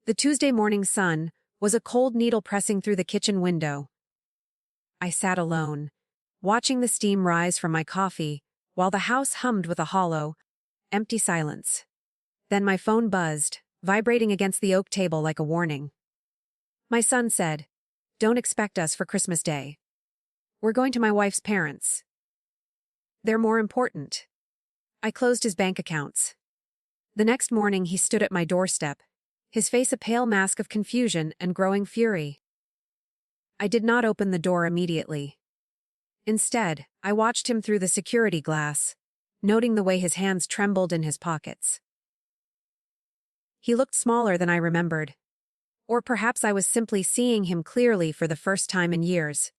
The Tuesday morning sun was a cold needle pressing through the kitchen window. I sat alone, watching the steam rise from my coffee, while the house hummed with a hollow, empty silence. Then my phone buzzed, vibrating against the oak table like a warning. My son said, "Don't expect us for Christmas Day. We're going to my wife's parents. They're more important." I closed his bank accounts. The next morning he stood at my doorstep, his face a pale mask of confusion and growing fury. I did not open the door immediately. Instead, I watched him through the security glass, noting the way his hands trembled in his pockets. He looked smaller than I remembered. Or perhaps I was simply seeing him clearly for the first time in years.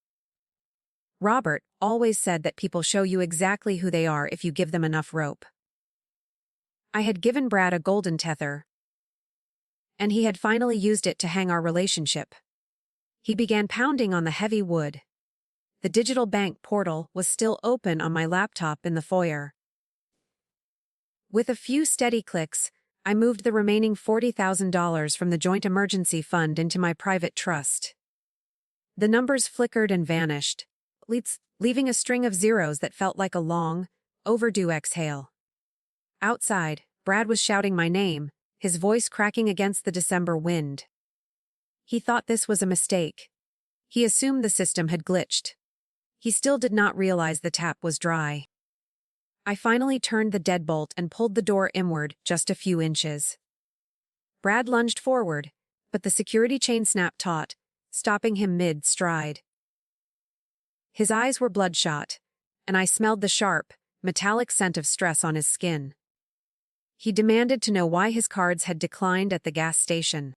Robert always said that people show you exactly who they are if you give them enough rope. I had given Brad a golden tether, and he had finally used it to hang our relationship. He began pounding on the heavy wood. The digital bank portal was still open on my laptop in the foyer. With a few steady clicks, I moved the remaining $40,000 from the joint emergency fund into my private trust. The numbers flickered and vanished, leaving a string of zeros that felt like a long, overdue exhale. Outside, Brad was shouting my name, his voice cracking against the December wind. He thought this was a mistake. He assumed the system had glitched. He still did not realize the tap was dry. I finally turned the deadbolt and pulled the door inward just a few inches. Brad lunged forward, but the security chain snapped taut, stopping him mid-stride. His eyes were bloodshot, and I smelled the sharp, metallic scent of stress on his skin. He demanded to know why his cards had declined at the gas station.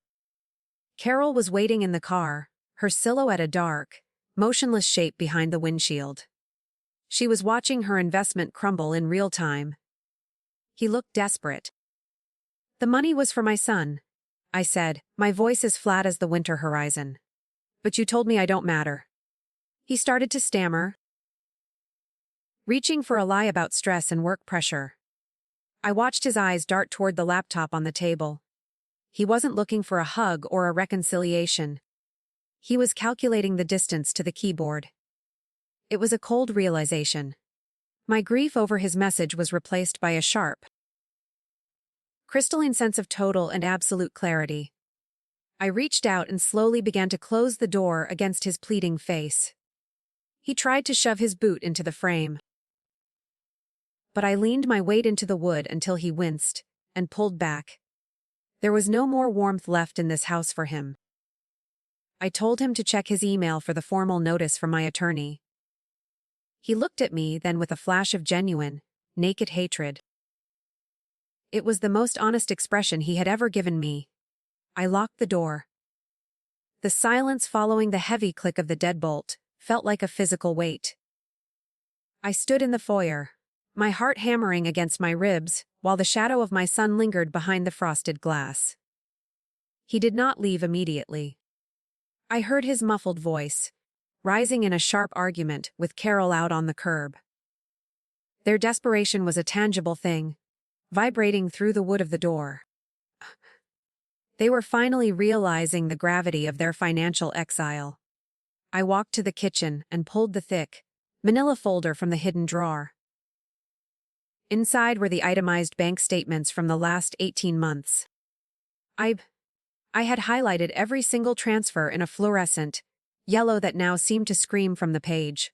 Carol was waiting in the car, her silhouette a dark, motionless shape behind the windshield. She was watching her investment crumble in real time. He looked desperate. "The money was for my son," I said, my voice as flat as the winter horizon. "But you told me I don't matter." He started to stammer, reaching for a lie about stress and work pressure. I watched his eyes dart toward the laptop on the table. He wasn't looking for a hug or a reconciliation. He was calculating the distance to the keyboard. It was a cold realization. My grief over his message was replaced by a sharp, crystalline sense of total and absolute clarity. I reached out and slowly began to close the door against his pleading face. He tried to shove his boot into the frame, but I leaned my weight into the wood until he winced and pulled back. There was no more warmth left in this house for him. I told him to check his email for the formal notice from my attorney. He looked at me then with a flash of genuine, naked hatred. It was the most honest expression he had ever given me. I locked the door. The silence following the heavy click of the deadbolt felt like a physical weight. I stood in the foyer, my heart hammering against my ribs, while the shadow of my son lingered behind the frosted glass. He did not leave immediately. I heard his muffled voice, rising in a sharp argument with Carol out on the curb. Their desperation was a tangible thing, vibrating through the wood of the door. They were finally realizing the gravity of their financial exile. I walked to the kitchen and pulled the thick, manila folder from the hidden drawer. Inside were the itemized bank statements from the last 18 months. I had highlighted every single transfer in a fluorescent yellow that now seemed to scream from the page.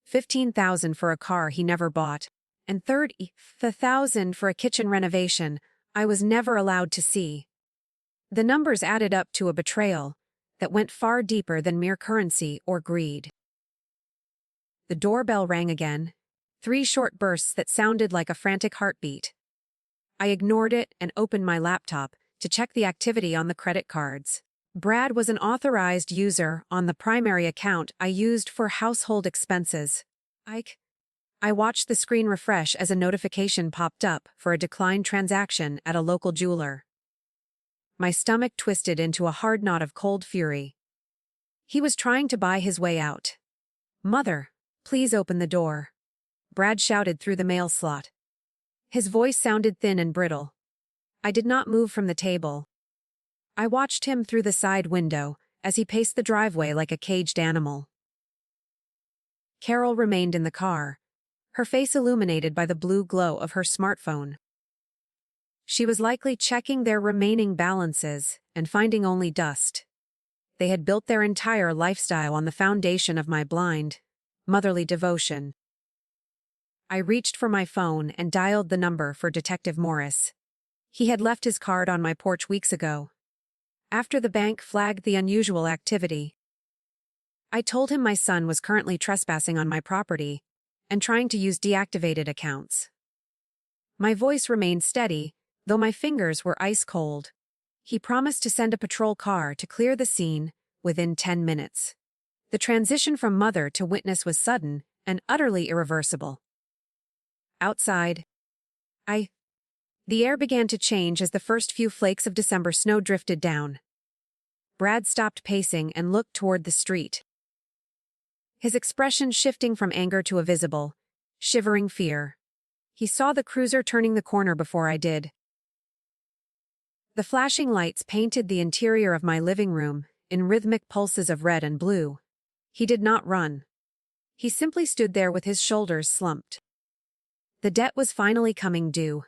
$15,000 for a car he never bought, and $30,000 for a kitchen renovation I was never allowed to see. The numbers added up to a betrayal that went far deeper than mere currency or greed. The doorbell rang again, 3 short bursts that sounded like a frantic heartbeat. I ignored it and opened my laptop to check the activity on the credit cards. Brad was an authorized user on the primary account I used for household expenses. I watched the screen refresh as a notification popped up for a declined transaction at a local jeweler. My stomach twisted into a hard knot of cold fury. He was trying to buy his way out. "Mother, please open the door," Brad shouted through the mail slot. His voice sounded thin and brittle. I did not move from the table. I watched him through the side window as he paced the driveway like a caged animal. Carol remained in the car, her face illuminated by the blue glow of her smartphone. She was likely checking their remaining balances and finding only dust. They had built their entire lifestyle on the foundation of my blind, motherly devotion. I reached for my phone and dialed the number for Detective Morris. He had left his card on my porch weeks ago, after the bank flagged the unusual activity. I told him my son was currently trespassing on my property and trying to use deactivated accounts. My voice remained steady, though my fingers were ice cold. He promised to send a patrol car to clear the scene within 10 minutes. The transition from mother to witness was sudden and utterly irreversible. Outside, the air began to change as the first few flakes of December snow drifted down. Brad stopped pacing and looked toward the street, his expression shifting from anger to a visible, shivering fear. He saw the cruiser turning the corner before I did. The flashing lights painted the interior of my living room in rhythmic pulses of red and blue. He did not run. He simply stood there with his shoulders slumped. The debt was finally coming due.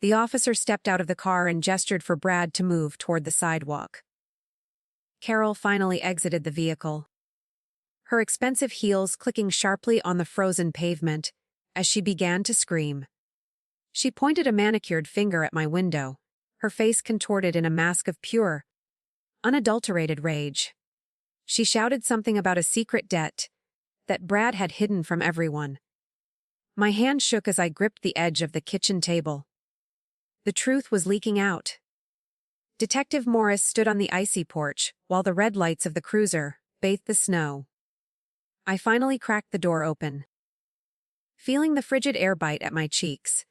The officer stepped out of the car and gestured for Brad to move toward the sidewalk. Carol finally exited the vehicle, her expensive heels clicking sharply on the frozen pavement as she began to scream. She pointed a manicured finger at my window, her face contorted in a mask of pure, unadulterated rage. She shouted something about a secret debt that Brad had hidden from everyone. My hand shook as I gripped the edge of the kitchen table. The truth was leaking out. Detective Morris stood on the icy porch while the red lights of the cruiser bathed the snow. I finally cracked the door open, feeling the frigid air bite at my cheeks.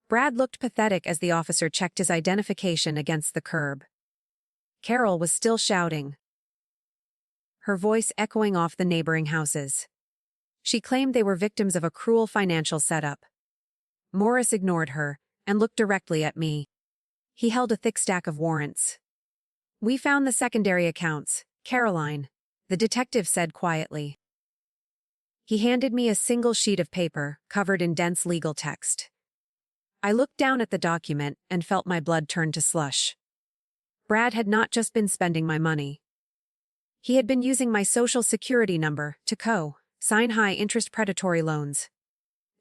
Brad looked pathetic as the officer checked his identification against the curb. Carol was still shouting, her voice echoing off the neighboring houses. She claimed they were victims of a cruel financial setup. Morris ignored her and looked directly at me. He held a thick stack of warrants. "We found the secondary accounts, Caroline," the detective said quietly. He handed me a single sheet of paper covered in dense legal text. I looked down at the document and felt my blood turn to slush. Brad had not just been spending my money. He had been using my social security number to sign high-interest predatory loans.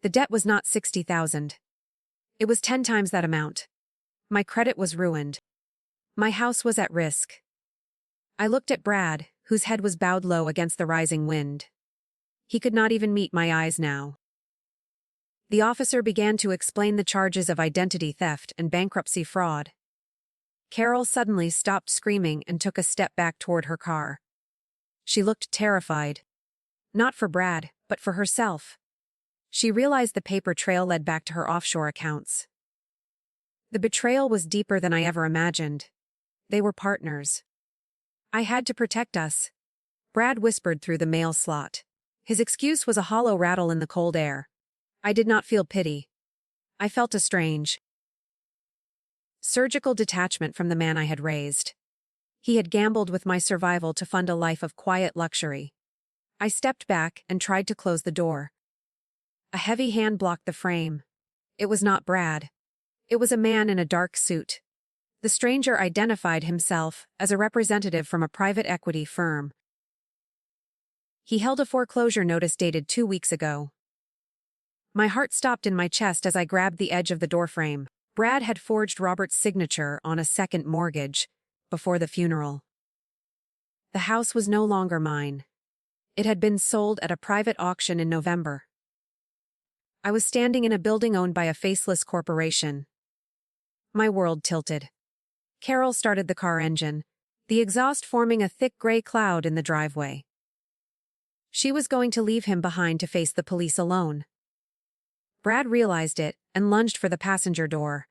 The debt was not $60,000. It was 10 times that amount. My credit was ruined. My house was at risk. I looked at Brad, whose head was bowed low against the rising wind. He could not even meet my eyes now. The officer began to explain the charges of identity theft and bankruptcy fraud. Carol suddenly stopped screaming and took a step back toward her car. She looked terrified. Not for Brad, but for herself. She realized the paper trail led back to her offshore accounts. The betrayal was deeper than I ever imagined. They were partners. "I had to protect us," Brad whispered through the mail slot. His excuse was a hollow rattle in the cold air. I did not feel pity. I felt a strange, surgical detachment from the man I had raised. He had gambled with my survival to fund a life of quiet luxury. I stepped back and tried to close the door. A heavy hand blocked the frame. It was not Brad. It was a man in a dark suit. The stranger identified himself as a representative from a private equity firm. He held a foreclosure notice dated 2 weeks ago. My heart stopped in my chest as I grabbed the edge of the doorframe. Brad had forged Robert's signature on a second mortgage before the funeral. The house was no longer mine. It had been sold at a private auction in November. I was standing in a building owned by a faceless corporation. My world tilted. Carol started the car engine, the exhaust forming a thick gray cloud in the driveway. She was going to leave him behind to face the police alone. Brad realized it and lunged for the passenger door.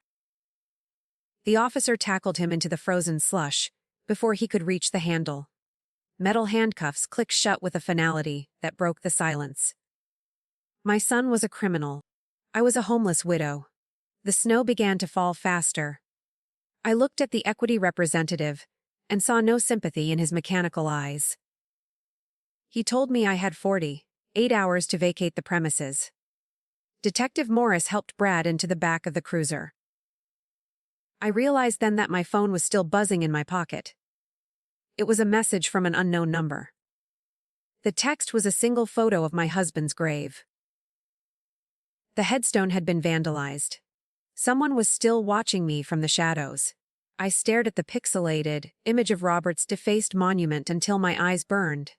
The officer tackled him into the frozen slush before he could reach the handle. Metal handcuffs clicked shut with a finality that broke the silence. My son was a criminal. I was a homeless widow. The snow began to fall faster. I looked at the equity representative and saw no sympathy in his mechanical eyes. He told me I had 48 hours to vacate the premises. Detective Morris helped Brad into the back of the cruiser. I realized then that my phone was still buzzing in my pocket. It was a message from an unknown number. The text was a single photo of my husband's grave. The headstone had been vandalized. Someone was still watching me from the shadows. I stared at the pixelated image of Robert's defaced monument until my eyes burned.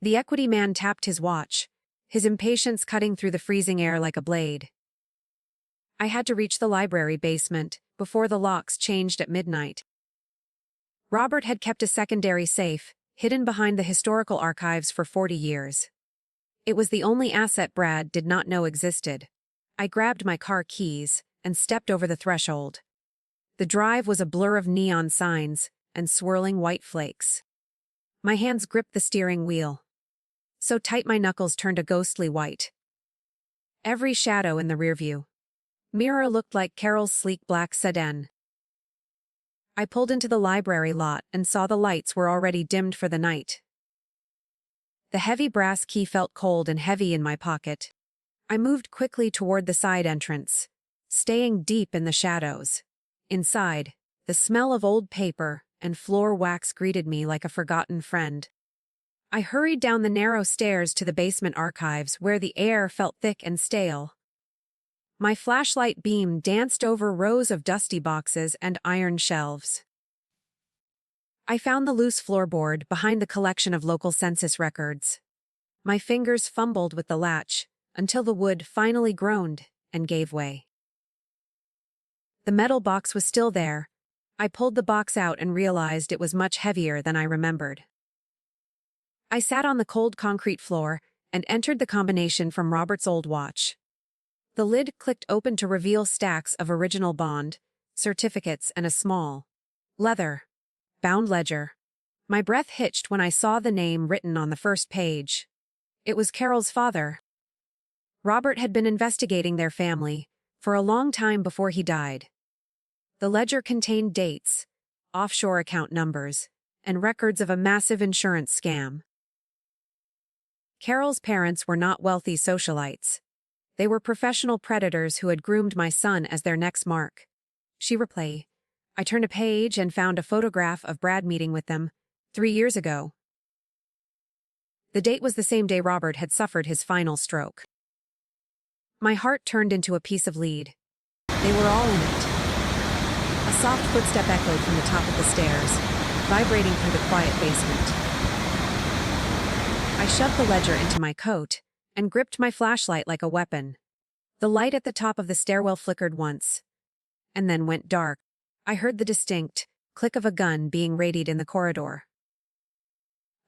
The equity man tapped his watch, his impatience cutting through the freezing air like a blade. I had to reach the library basement before the locks changed at midnight. Robert had kept a secondary safe, hidden behind the historical archives for 40 years. It was the only asset Brad did not know existed. I grabbed my car keys and stepped over the threshold. The drive was a blur of neon signs and swirling white flakes. My hands gripped the steering wheel, so tight my knuckles turned a ghostly white. Every shadow in the rearview mirror looked like Carol's sleek black sedan. I pulled into the library lot and saw the lights were already dimmed for the night. The heavy brass key felt cold and heavy in my pocket. I moved quickly toward the side entrance, staying deep in the shadows. Inside, the smell of old paper and floor wax greeted me like a forgotten friend. I hurried down the narrow stairs to the basement archives where the air felt thick and stale. My flashlight beam danced over rows of dusty boxes and iron shelves. I found the loose floorboard behind the collection of local census records. My fingers fumbled with the latch until the wood finally groaned and gave way. The metal box was still there. I pulled the box out and realized it was much heavier than I remembered. I sat on the cold concrete floor and entered the combination from Robert's old watch. The lid clicked open to reveal stacks of original bond, certificates, and a small, leather-bound ledger. My breath hitched when I saw the name written on the first page. It was Carol's father. Robert had been investigating their family for a long time before he died. The ledger contained dates, offshore account numbers, and records of a massive insurance scam. Carol's parents were not wealthy socialites. They were professional predators who had groomed my son as their next mark. She replay. I turned a page and found a photograph of Brad meeting with them 3 years ago. The date was the same day Robert had suffered his final stroke. My heart turned into a piece of lead. They were all in it. A soft footstep echoed from the top of the stairs, vibrating through the quiet basement. I shoved the ledger into my coat and gripped my flashlight like a weapon. The light at the top of the stairwell flickered once, and then went dark. I heard the distinct click of a gun being readied in the corridor.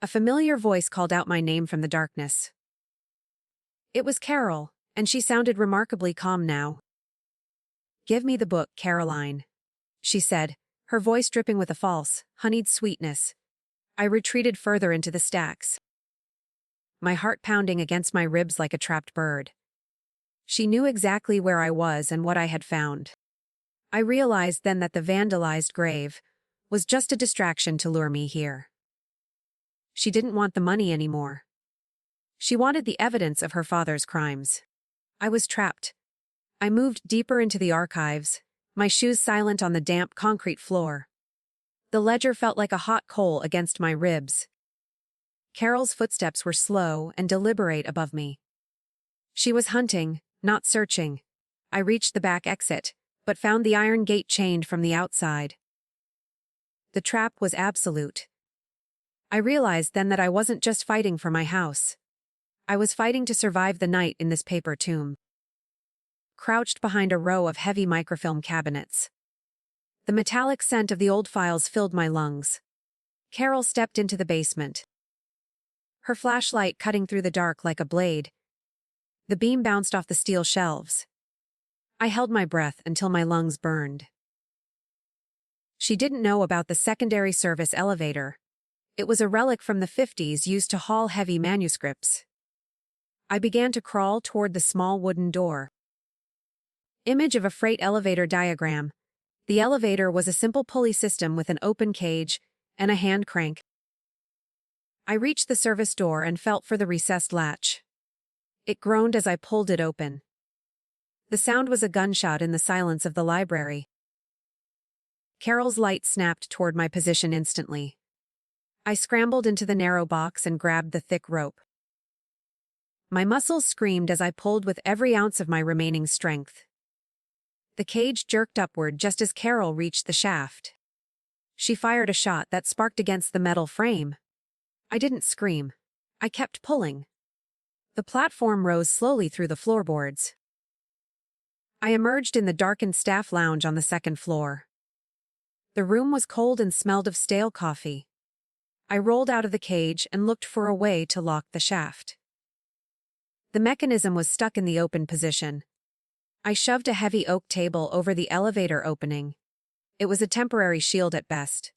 A familiar voice called out my name from the darkness. It was Carol, and she sounded remarkably calm now. "Give me the book, Caroline," she said, her voice dripping with a false, honeyed sweetness. I retreated further into the stacks, my heart pounding against my ribs like a trapped bird. She knew exactly where I was and what I had found. I realized then that the vandalized grave was just a distraction to lure me here. She didn't want the money anymore. She wanted the evidence of her father's crimes. I was trapped. I moved deeper into the archives, my shoes silent on the damp concrete floor. The ledger felt like a hot coal against my ribs. Carol's footsteps were slow and deliberate above me. She was hunting, not searching. I reached the back exit, but found the iron gate chained from the outside. The trap was absolute. I realized then that I wasn't just fighting for my house. I was fighting to survive the night in this paper tomb. Crouched behind a row of heavy microfilm cabinets, the metallic scent of the old files filled my lungs. Carol stepped into the basement, her flashlight cutting through the dark like a blade. The beam bounced off the steel shelves. I held my breath until my lungs burned. She didn't know about the secondary service elevator. It was a relic from the 50s used to haul heavy manuscripts. I began to crawl toward the small wooden door. Image of a freight elevator diagram, The elevator was a simple pulley system with an open cage and a hand crank. I reached the service door and felt for the recessed latch. It groaned as I pulled it open. The sound was a gunshot in the silence of the library. Carol's light snapped toward my position instantly. I scrambled into the narrow box and grabbed the thick rope. My muscles screamed as I pulled with every ounce of my remaining strength. The cage jerked upward just as Carol reached the shaft. She fired a shot that sparked against the metal frame. I didn't scream. I kept pulling. The platform rose slowly through the floorboards. I emerged in the darkened staff lounge on the second floor. The room was cold and smelled of stale coffee. I rolled out of the cage and looked for a way to lock the shaft. The mechanism was stuck in the open position. I shoved a heavy oak table over the elevator opening. It was a temporary shield at best.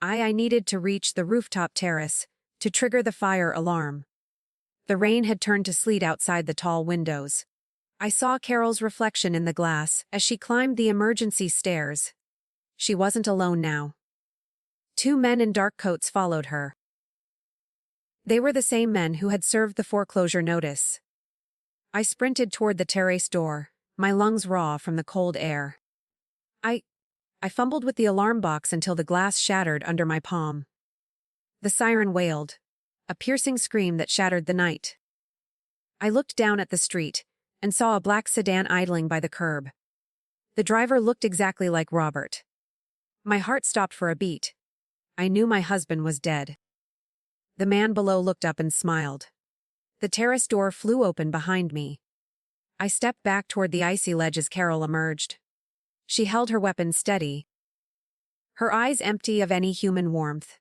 I needed to reach the rooftop terrace to trigger the fire alarm. The rain had turned to sleet outside the tall windows. I saw Carol's reflection in the glass as she climbed the emergency stairs. She wasn't alone now. 2 men in dark coats followed her. They were the same men who had served the foreclosure notice. I sprinted toward the terrace door, my lungs raw from the cold air. I fumbled with the alarm box until the glass shattered under my palm. The siren wailed, a piercing scream that shattered the night. I looked down at the street and saw a black sedan idling by the curb. The driver looked exactly like Robert. My heart stopped for a beat. I knew my husband was dead. The man below looked up and smiled. The terrace door flew open behind me. I stepped back toward the icy ledge as Carol emerged. She held her weapon steady, her eyes empty of any human warmth.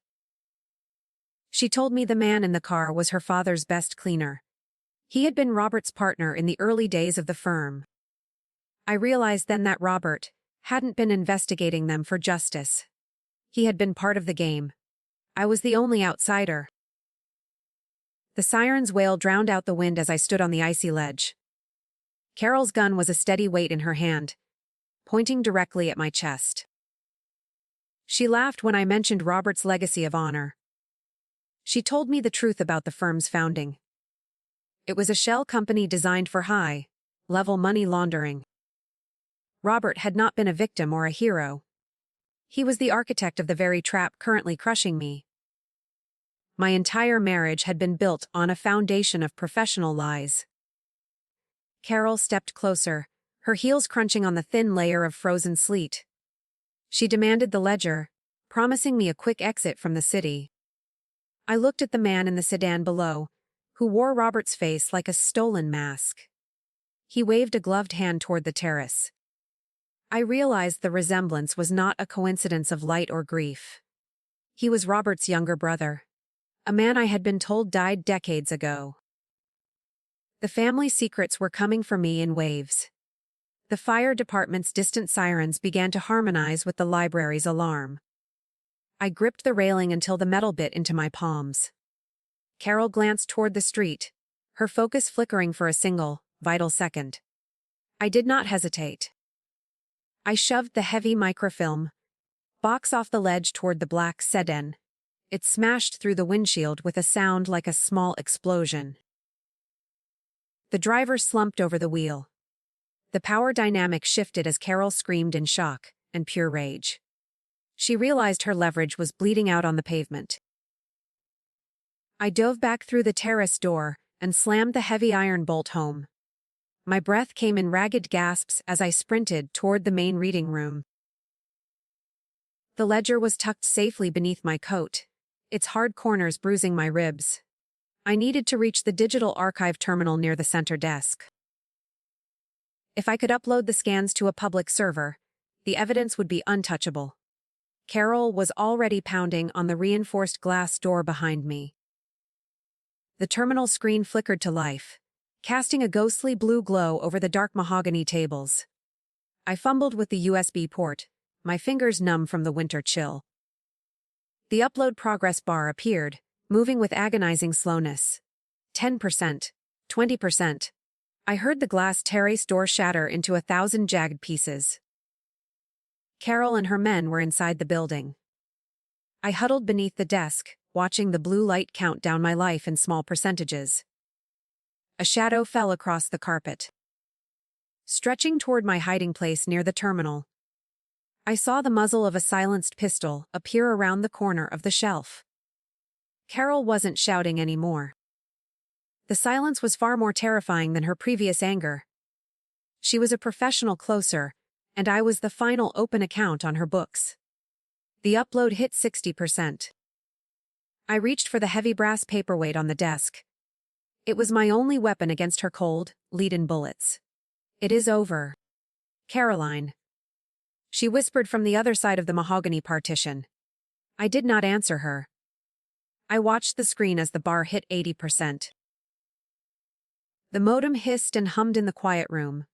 She told me the man in the car was her father's best cleaner. He had been Robert's partner in the early days of the firm. I realized then that Robert hadn't been investigating them for justice. He had been part of the game. I was the only outsider. The siren's wail drowned out the wind as I stood on the icy ledge. Carol's gun was a steady weight in her hand, pointing directly at my chest. She laughed when I mentioned Robert's legacy of honor. She told me the truth about the firm's founding. It was a shell company designed for high-level money laundering. Robert had not been a victim or a hero. He was the architect of the very trap currently crushing me. My entire marriage had been built on a foundation of professional lies. Carol stepped closer, her heels crunching on the thin layer of frozen sleet. She demanded the ledger, promising me a quick exit from the city. I looked at the man in the sedan below, who wore Robert's face like a stolen mask. He waved a gloved hand toward the terrace. I realized the resemblance was not a coincidence of light or grief. He was Robert's younger brother, a man I had been told died decades ago. The family secrets were coming for me in waves. The fire department's distant sirens began to harmonize with the library's alarm. I gripped the railing until the metal bit into my palms. Carol glanced toward the street, her focus flickering for a single, vital second. I did not hesitate. I shoved the heavy microfilm box off the ledge toward the black sedan. It smashed through the windshield with a sound like a small explosion. The driver slumped over the wheel. The power dynamic shifted as Carol screamed in shock and pure rage. She realized her leverage was bleeding out on the pavement. I dove back through the terrace door and slammed the heavy iron bolt home. My breath came in ragged gasps as I sprinted toward the main reading room. The ledger was tucked safely beneath my coat, its hard corners bruising my ribs. I needed to reach the digital archive terminal near the center desk. If I could upload the scans to a public server, the evidence would be untouchable. Carol was already pounding on the reinforced glass door behind me. The terminal screen flickered to life, casting a ghostly blue glow over the dark mahogany tables. I fumbled with the USB port, my fingers numb from the winter chill. The upload progress bar appeared, moving with agonizing slowness. 10%, 20%. I heard the glass terrace door shatter into 1,000 jagged pieces. Carol and her men were inside the building. I huddled beneath the desk, watching the blue light count down my life in small percentages. A shadow fell across the carpet. Stretching toward my hiding place near the terminal, I saw the muzzle of a silenced pistol appear around the corner of the shelf. Carol wasn't shouting anymore. The silence was far more terrifying than her previous anger. She was a professional closer, and I was the final open account on her books. The upload hit 60%. I reached for the heavy brass paperweight on the desk. It was my only weapon against her cold, lead-in bullets. "It is over. Caroline." She whispered from the other side of the mahogany partition. I did not answer her. I watched the screen as the bar hit 80%. The modem hissed and hummed in the quiet room.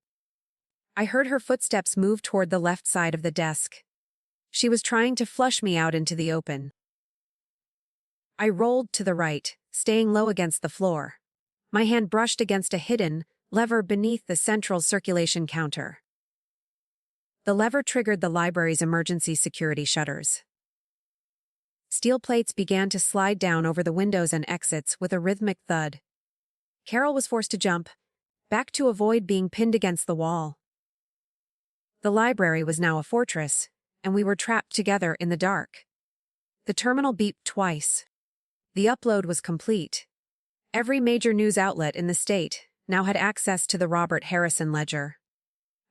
I heard her footsteps move toward the left side of the desk. She was trying to flush me out into the open. I rolled to the right, staying low against the floor. My hand brushed against a hidden lever beneath the central circulation counter. The lever triggered the library's emergency security shutters. Steel plates began to slide down over the windows and exits with a rhythmic thud. Carol was forced to jump, back to avoid being pinned against the wall. The library was now a fortress, and we were trapped together in the dark. The terminal beeped twice. The upload was complete. Every major news outlet in the state now had access to the Robert Harrison ledger.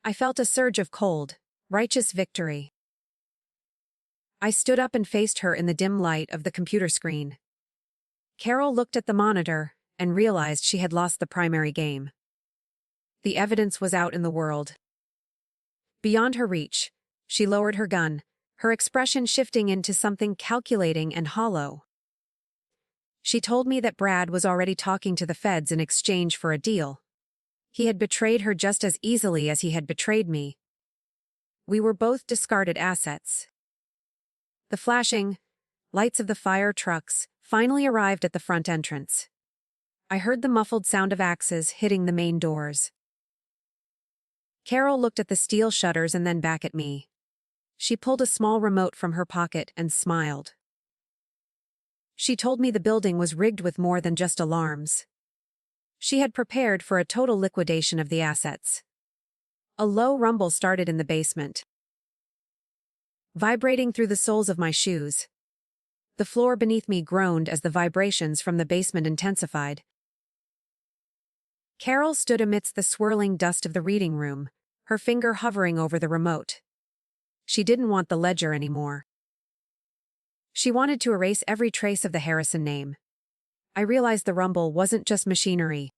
I felt a surge of cold, righteous victory. I stood up and faced her in the dim light of the computer screen. Carol looked at the monitor and realized she had lost the primary game. The evidence was out in the world. Beyond her reach, she lowered her gun, her expression shifting into something calculating and hollow. She told me that Brad was already talking to the feds in exchange for a deal. He had betrayed her just as easily as he had betrayed me. We were both discarded assets. The flashing lights of the fire trucks finally arrived at the front entrance. I heard the muffled sound of axes hitting the main doors. Carol looked at the steel shutters and then back at me. She pulled a small remote from her pocket and smiled. She told me the building was rigged with more than just alarms. She had prepared for a total liquidation of the assets. A low rumble started in the basement, vibrating through the soles of my shoes. The floor beneath me groaned as the vibrations from the basement intensified. Carol stood amidst the swirling dust of the reading room, her finger hovering over the remote. She didn't want the ledger anymore. She wanted to erase every trace of the Harrison name. I realized the rumble wasn't just machinery.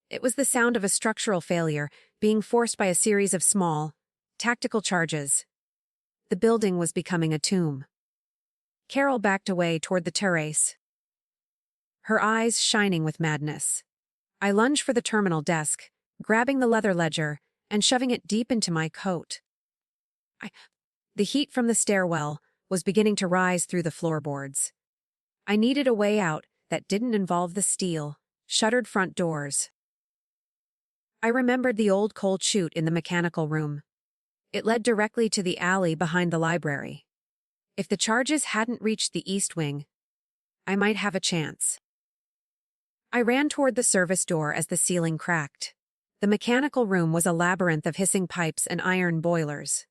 It was the sound of a structural failure being forced by a series of small, tactical charges. The building was becoming a tomb. Carol backed away toward the terrace, her eyes shining with madness. I lunged for the terminal desk, grabbing the leather ledger and shoving it deep into my coat. The heat from the stairwell was beginning to rise through the floorboards. I needed a way out that didn't involve the steel, shuttered front doors. I remembered the old cold chute in the mechanical room. It led directly to the alley behind the library. If the charges hadn't reached the east wing, I might have a chance. I ran toward the service door as the ceiling cracked. The mechanical room was a labyrinth of hissing pipes and iron boilers.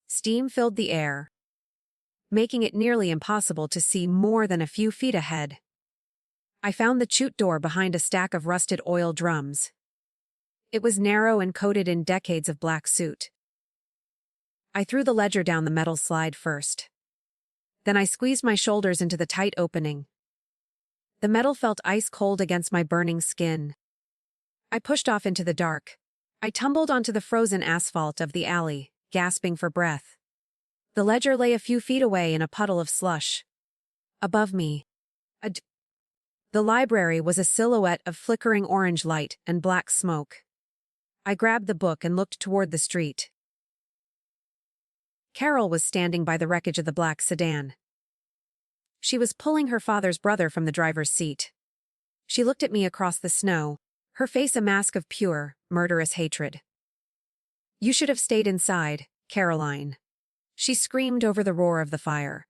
Steam filled the air, making it nearly impossible to see more than a few feet ahead. I found the chute door behind a stack of rusted oil drums. It was narrow and coated in decades of black soot. I threw the ledger down the metal slide first. Then I squeezed my shoulders into the tight opening. The metal felt ice-cold against my burning skin. I pushed off into the dark. I tumbled onto the frozen asphalt of the alley, gasping for breath. The ledger lay a few feet away in a puddle of slush. Above me, the library was a silhouette of flickering orange light and black smoke. I grabbed the book and looked toward the street. Carol was standing by the wreckage of the black sedan. She was pulling her father's brother from the driver's seat. She looked at me across the snow, her face a mask of pure, murderous hatred. "You should have stayed inside, Caroline," She screamed over the roar of the fire.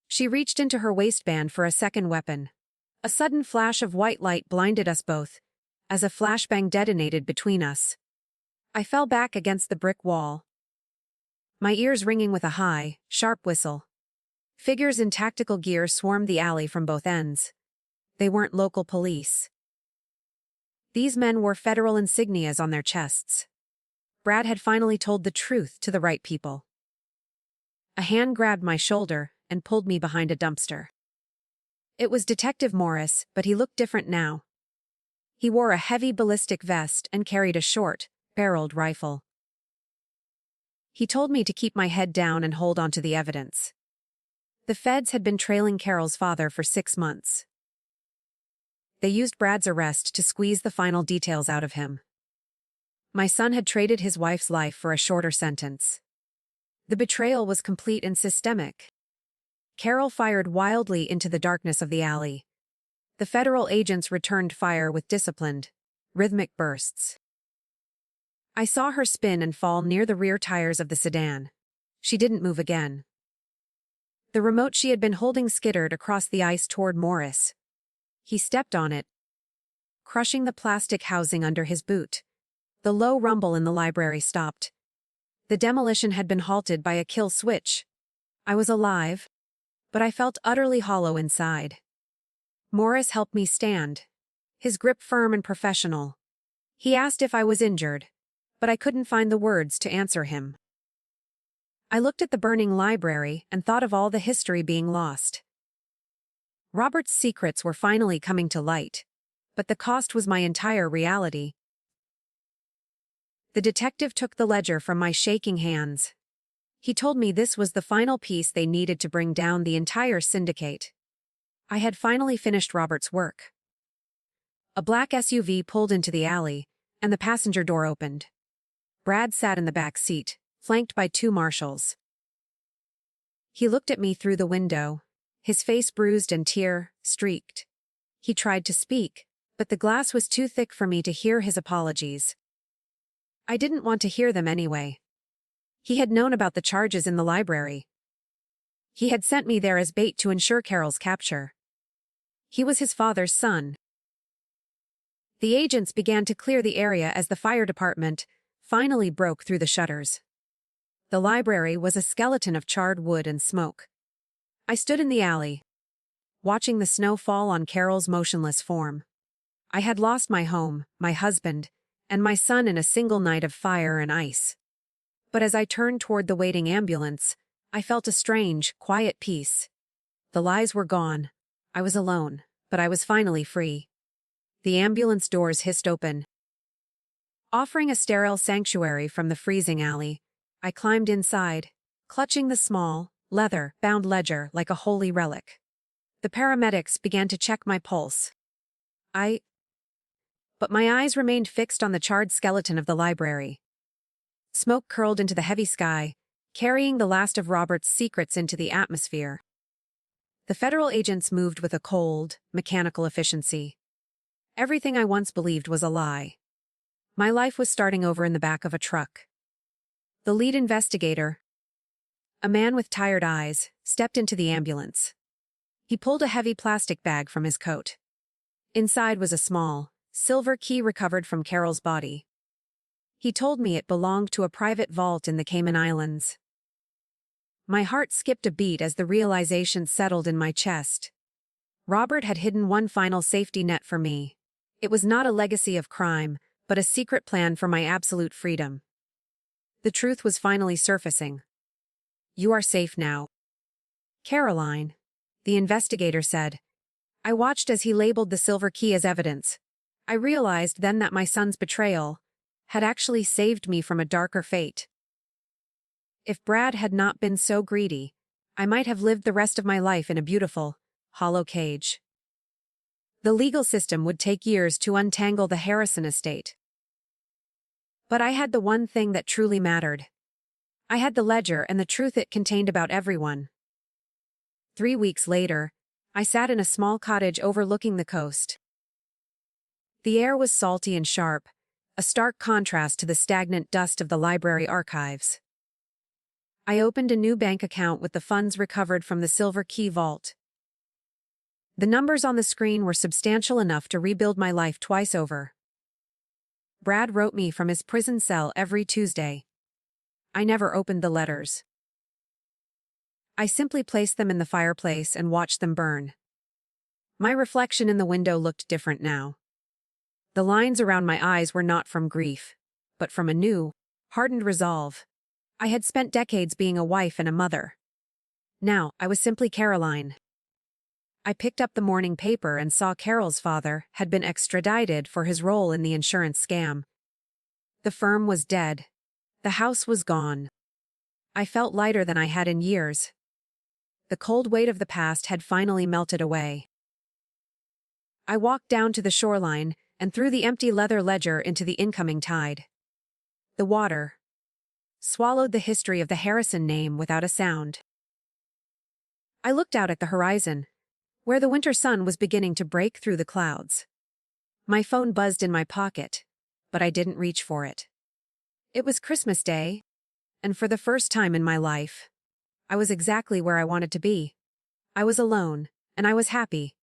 She reached into her waistband for a second weapon. A sudden flash of white light blinded us both, as a flashbang detonated between us. I fell back against the brick wall, my ears ringing with a high, sharp whistle. Figures in tactical gear swarmed the alley from both ends. They weren't local police. These men wore federal insignias on their chests. Brad had finally told the truth to the right people. A hand grabbed my shoulder and pulled me behind a dumpster. It was Detective Morris, but he looked different now. He wore a heavy ballistic vest and carried a short, barreled rifle. He told me to keep my head down and hold on to the evidence. The feds had been trailing Carol's father for 6 months. They used Brad's arrest to squeeze the final details out of him. My son had traded his wife's life for a shorter sentence. The betrayal was complete and systemic. Carol fired wildly into the darkness of the alley. The federal agents returned fire with disciplined, rhythmic bursts. I saw her spin and fall near the rear tires of the sedan. She didn't move again. The remote she had been holding skittered across the ice toward Morris. He stepped on it, crushing the plastic housing under his boot. The low rumble in the library stopped. The demolition had been halted by a kill switch. I was alive, but I felt utterly hollow inside. Morris helped me stand, his grip firm and professional. He asked if I was injured, but I couldn't find the words to answer him. I looked at the burning library and thought of all the history being lost. Robert's secrets were finally coming to light, but the cost was my entire reality. The detective took the ledger from my shaking hands. He told me this was the final piece they needed to bring down the entire syndicate. I had finally finished Robert's work. A black SUV pulled into the alley, and the passenger door opened. Brad sat in the back seat, flanked by 2 marshals. He looked at me through the window, his face bruised and tear-streaked. He tried to speak, but the glass was too thick for me to hear his apologies. I didn't want to hear them anyway. He had known about the charges in the library. He had sent me there as bait to ensure Carol's capture. He was his father's son. The agents began to clear the area as the fire department finally broke through the shutters. The library was a skeleton of charred wood and smoke. I stood in the alley, watching the snow fall on Carol's motionless form. I had lost my home, my husband, and my son in a single night of fire and ice. But as I turned toward the waiting ambulance, I felt a strange, quiet peace. The lies were gone. I was alone, but I was finally free. The ambulance doors hissed open, offering a sterile sanctuary from the freezing alley. I climbed inside, clutching the small, leather-bound ledger like a holy relic. The paramedics began to check my pulse. But my eyes remained fixed on the charred skeleton of the library. Smoke curled into the heavy sky, carrying the last of Robert's secrets into the atmosphere. The federal agents moved with a cold, mechanical efficiency. Everything I once believed was a lie. My life was starting over in the back of a truck. The lead investigator, a man with tired eyes, stepped into the ambulance. He pulled a heavy plastic bag from his coat. Inside was a small, silver key recovered from Carol's body. He told me it belonged to a private vault in the Cayman Islands. My heart skipped a beat as the realization settled in my chest. Robert had hidden one final safety net for me. It was not a legacy of crime, but a secret plan for my absolute freedom. The truth was finally surfacing. "You are safe now, Caroline," the investigator said. I watched as he labeled the silver key as evidence. I realized then that my son's betrayal had actually saved me from a darker fate. If Brad had not been so greedy, I might have lived the rest of my life in a beautiful, hollow cage. The legal system would take years to untangle the Harrison estate. But I had the one thing that truly mattered. I had the ledger and the truth it contained about everyone. 3 weeks later, I sat in a small cottage overlooking the coast. The air was salty and sharp, a stark contrast to the stagnant dust of the library archives. I opened a new bank account with the funds recovered from the Silver Key Vault. The numbers on the screen were substantial enough to rebuild my life twice over. Brad wrote me from his prison cell every Tuesday. I never opened the letters. I simply placed them in the fireplace and watched them burn. My reflection in the window looked different now. The lines around my eyes were not from grief, but from a new, hardened resolve. I had spent decades being a wife and a mother. Now, I was simply Caroline. I picked up the morning paper and saw Carol's father had been extradited for his role in the insurance scam. The firm was dead. The house was gone. I felt lighter than I had in years. The cold weight of the past had finally melted away. I walked down to the shoreline and threw the empty leather ledger into the incoming tide. The water swallowed the history of the Harrison name without a sound. I looked out at the horizon, where the winter sun was beginning to break through the clouds. My phone buzzed in my pocket, but I didn't reach for it. It was Christmas Day, and for the first time in my life, I was exactly where I wanted to be. I was alone, and I was happy.